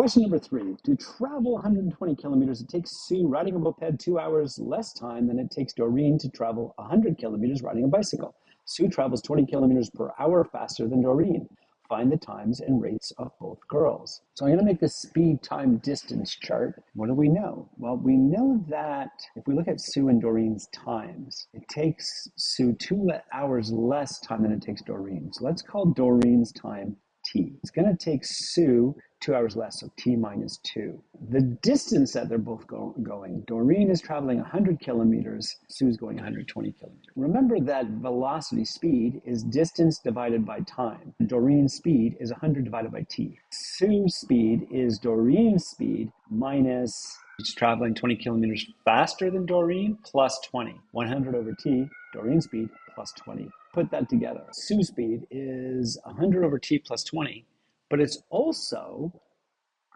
question number 3, to travel 120 kilometers, it takes Sue riding a moped 2 hours less time than it takes Doreen to travel 100 kilometers riding a bicycle. Sue travels 20 kilometers per hour faster than Doreen. Find the times and rates of both girls. So I'm going to make this speed, time, distance chart. What do we know? Well, we know that if we look at Sue and Doreen's times, it takes Sue 2 hours less time than it takes Doreen. So let's call Doreen's time T. It's going to take Sue 2 hours less, so T minus 2. The distance that they're both going, Doreen is traveling 100 kilometers, Sue's going 120 kilometers. Remember that velocity speed is distance divided by time. Doreen's speed is 100 divided by T. Sue's speed is Doreen's speed minus, it's traveling 20 kilometers faster than Doreen, plus 20. 100 over T, Doreen's speed, plus 20. Put that together. Sue's speed is 100 over T plus 20, but it's also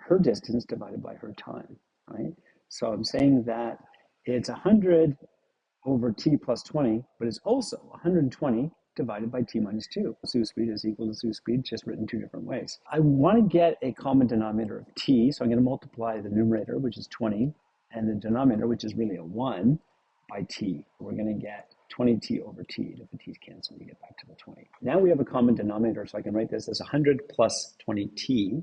her distance divided by her time, right? So I'm saying that it's 100 over T plus 20, but it's also 120 divided by T minus 2. Sue's speed is equal to Sue's speed, just written 2 different ways. I want to get a common denominator of T, so I'm going to multiply the numerator, which is 20, and the denominator, which is really a 1, by T. We're going to get 20T over T. If the T's cancel, we get back to the 20. Now we have a common denominator, so I can write this as 100 plus 20T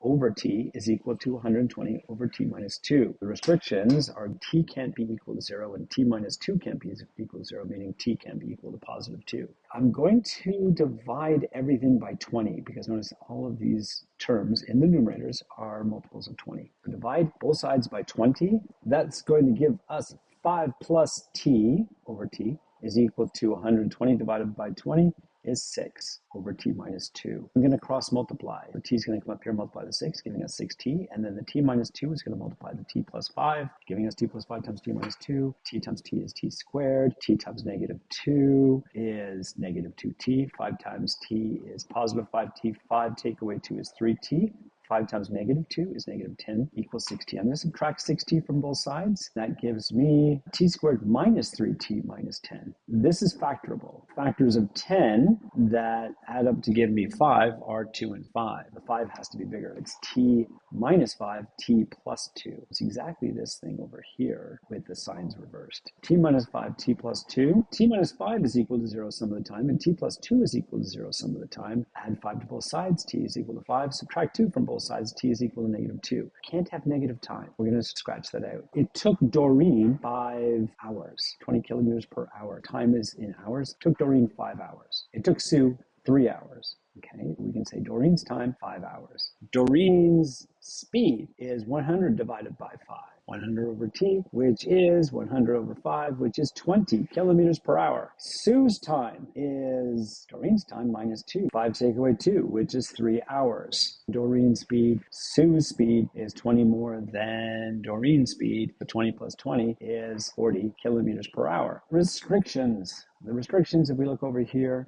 over T is equal to 120 over T minus 2. The restrictions are T can't be equal to 0 and T minus 2 can't be equal to 0, meaning T can't be equal to positive 2. I'm going to divide everything by 20 because notice all of these terms in the numerators are multiples of 20. So divide both sides by 20. That's going to give us 5 plus T over T is equal to 120 divided by 20 is 6 over T minus 2. I'm going to cross multiply. The T is going to come up here, multiply the 6, giving us 6T, and then the T minus 2 is going to multiply the T plus 5, giving us T plus 5 times T minus 2. T times T is T squared. T times negative 2 is negative 2T. 5 times T is positive 5T. 5 take away 2 is 3T. 5 times negative 2 is negative 10 equals 6T. I'm going to subtract 6T from both sides. That gives me T squared minus 3T minus 10. This is factorable. Factors of 10 that add up to give me 5 are 2 and 5. The 5 has to be bigger. It's T minus 5, T plus 2. It's exactly this thing over here with the signs reversed. T minus 5, T plus 2. T minus 5 is equal to 0 some of the time, and T plus 2 is equal to 0 some of the time. Add 5 to both sides, T is equal to 5. Subtract 2 from both sides, T is equal to negative 2. Can't have negative time. We're going to scratch that out. It took Doreen 5 hours, 20 kilometers per hour. Time is in hours. It took Doreen 5 hours. It took Sue 3 hours. Okay, we can say Doreen's time, 5 hours. Doreen's speed is 100 divided by 5. 100 over T, which is 100 over 5, which is 20 kilometers per hour. Sue's time is Doreen's time minus 2. 5 take away 2, which is 3 hours. Doreen's speed, Sue's speed is 20 more than Doreen's speed. The 20 plus 20 is 40 kilometers per hour. Restrictions. The restrictions, if we look over here,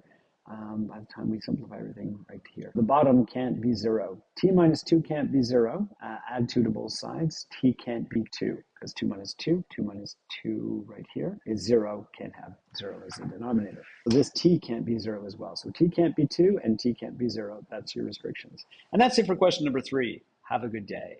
by the time we simplify everything right here. The bottom can't be 0. T minus 2 can't be 0. Add 2 to both sides. T can't be 2 because 2 minus 2 minus 2 right here is 0. Can't have 0 as the denominator. So this T can't be 0 as well. So T can't be 2 and T can't be 0. That's your restrictions. And that's it for question number 3. Have a good day.